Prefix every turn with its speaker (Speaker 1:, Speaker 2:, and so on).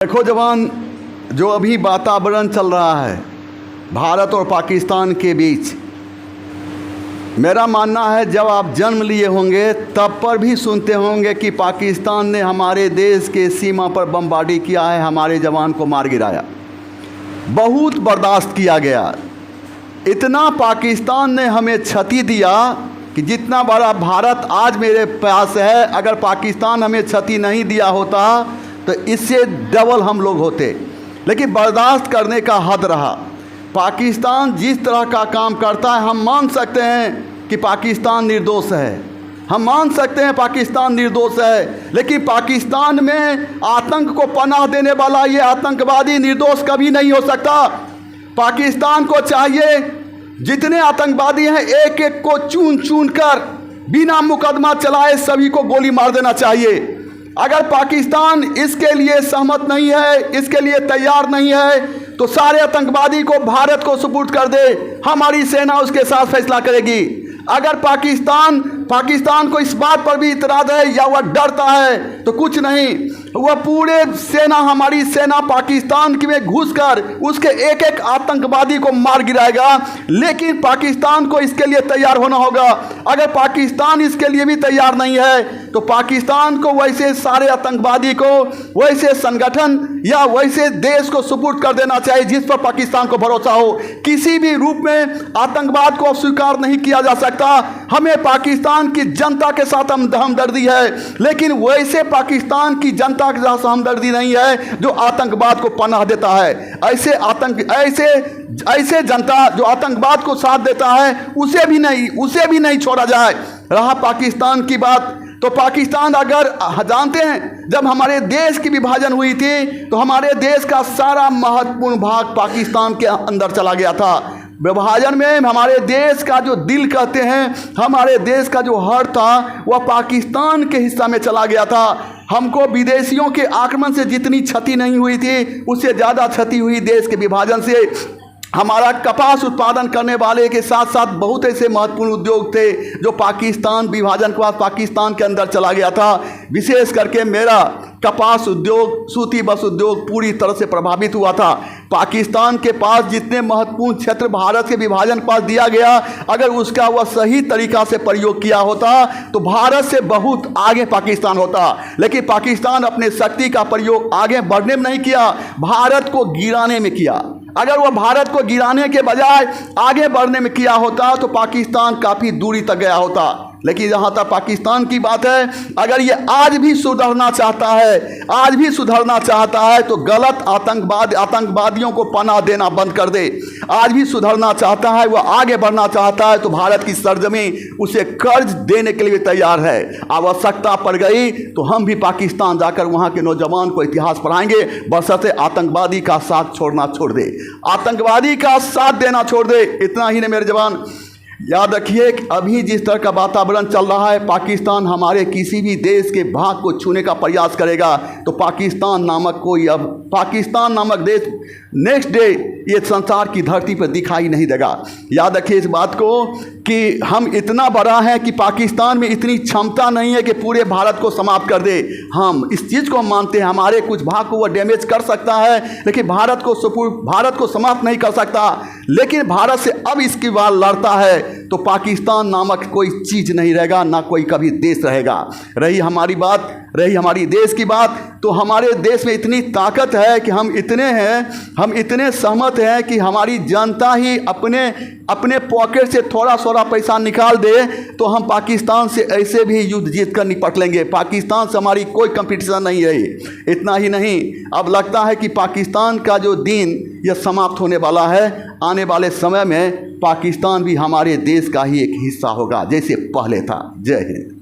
Speaker 1: देखो जवान, जो अभी वातावरण चल रहा है भारत और पाकिस्तान के बीच, मेरा मानना है जब आप जन्म लिए होंगे तब पर भी सुनते होंगे कि पाकिस्तान ने हमारे देश के सीमा पर बमबारी किया है, हमारे जवान को मार गिराया। बहुत बर्दाश्त किया गया। इतना पाकिस्तान ने हमें क्षति दिया कि जितना बड़ा भारत आज मेरे पास है, अगर पाकिस्तान हमें क्षति नहीं दिया होता तो इससे डबल हम लोग होते। लेकिन बर्दाश्त करने का हद रहा। पाकिस्तान जिस तरह का काम करता है, हम मान सकते हैं कि पाकिस्तान निर्दोष है, हम मान सकते हैं पाकिस्तान निर्दोष है, लेकिन पाकिस्तान में आतंक को पनाह देने वाला ये आतंकवादी निर्दोष कभी नहीं हो सकता। पाकिस्तान को चाहिए जितने आतंकवादी हैं एक एक को चुन चुन कर बिना मुकदमा चलाए सभी को गोली मार देना चाहिए। अगर पाकिस्तान इसके लिए सहमत नहीं है, इसके लिए तैयार नहीं है, तो सारे आतंकवादी को भारत को सुपुर्द कर दे, हमारी सेना उसके साथ फैसला करेगी। अगर पाकिस्तान को इस बात पर भी इतराज़ है या वह डरता है तो कुछ नहीं, वह पूरे सेना, हमारी सेना पाकिस्तान में घुसकर उसके एक एक आतंकवादी को मार गिराएगा। लेकिन पाकिस्तान को इसके लिए तैयार होना होगा। अगर पाकिस्तान इसके लिए भी तैयार नहीं है तो पाकिस्तान को वैसे सारे आतंकवादी को वैसे संगठन या वैसे देश को सुपुर्द कर देना चाहिए जिस पर पाकिस्तान को भरोसा हो। किसी भी रूप में आतंकवाद को स्वीकार नहीं किया जा सकता। हमें पाकिस्तान की जनता के साथ हमदर्दी है, लेकिन वैसे पाकिस्तान की जनता के साथ हमदर्दी नहीं है जो आतंकवाद को पनाह देता है। ऐसे जनता जो आतंकवाद को साथ देता है उसे भी नहीं छोड़ा जाए। रहा पाकिस्तान की बात, तो पाकिस्तान, अगर जानते हैं जब हमारे देश की विभाजन हुई थी तो हमारे देश का सारा महत्वपूर्ण भाग पाकिस्तान के अंदर चला गया था। विभाजन में हमारे देश का जो दिल कहते हैं, हमारे देश का जो हर था वह पाकिस्तान के हिस्सा में चला गया था। हमको विदेशियों के आक्रमण से जितनी क्षति नहीं हुई थी उससे ज़्यादा क्षति हुई देश के विभाजन से। हमारा कपास उत्पादन करने वाले के साथ साथ बहुत ऐसे महत्वपूर्ण उद्योग थे जो पाकिस्तान विभाजन के बाद पाकिस्तान के अंदर चला गया था। विशेष करके मेरा कपास उद्योग, सूती बस उद्योग पूरी तरह से प्रभावित हुआ था। पाकिस्तान के पास जितने महत्वपूर्ण क्षेत्र भारत के विभाजन के पास दिया गया, अगर उसका वह सही तरीका से प्रयोग किया होता तो भारत से बहुत आगे पाकिस्तान होता। लेकिन पाकिस्तान अपने शक्ति का प्रयोग आगे बढ़ने में नहीं किया, भारत को गिराने में किया। अगर वह भारत को गिराने के बजाय आगे बढ़ने में किया होता तो पाकिस्तान काफ़ी दूरी तक गया होता। लेकिन जहाँ तक पाकिस्तान की बात है, अगर ये आज भी सुधरना चाहता है तो गलत आतंकवादियों को पनाह देना बंद कर दे। आज भी सुधरना चाहता है, वह आगे बढ़ना चाहता है तो भारत की सरजमी उसे कर्ज देने के लिए तैयार है। आवश्यकता पड़ गई तो हम भी पाकिस्तान जाकर वहाँ के नौजवान को इतिहास पढ़ाएंगे, बशर्ते आतंकवादी का साथ छोड़ना छोड़ दे, आतंकवादी का साथ देना छोड़ दे। इतना ही नहीं मेरे जवान, याद रखिए कि अभी जिस तरह का वातावरण चल रहा है, पाकिस्तान हमारे किसी भी देश के भाग को छूने का प्रयास करेगा तो पाकिस्तान नामक देश नेक्स्ट डे ये संसार की धरती पर दिखाई नहीं देगा। याद रखिए इस बात को कि हम इतना बड़ा है कि पाकिस्तान में इतनी क्षमता नहीं है कि पूरे भारत को समाप्त कर दे। हम इस चीज़ को मानते हैं, हमारे कुछ भाग को वह डैमेज कर सकता है लेकिन भारत को समाप्त नहीं कर सकता। लेकिन भारत से अब इसकी बात लड़ता है तो पाकिस्तान नामक कोई चीज़ नहीं रहेगा, ना कोई कभी देश रहेगा। रही हमारी देश की बात, तो हमारे देश में इतनी ताकत है कि हम इतने सहमत हैं कि हमारी जनता ही अपने पॉकेट से थोड़ा पैसा निकाल दे तो हम पाकिस्तान से ऐसे भी युद्ध जीत कर निपट लेंगे। पाकिस्तान से हमारी कोई कंपटीशन नहीं है। इतना ही नहीं, अब लगता है कि पाकिस्तान का जो दिन यह समाप्त होने वाला है। आने वाले समय में पाकिस्तान भी हमारे देश का ही एक हिस्सा होगा जैसे पहले था। जय हिंद।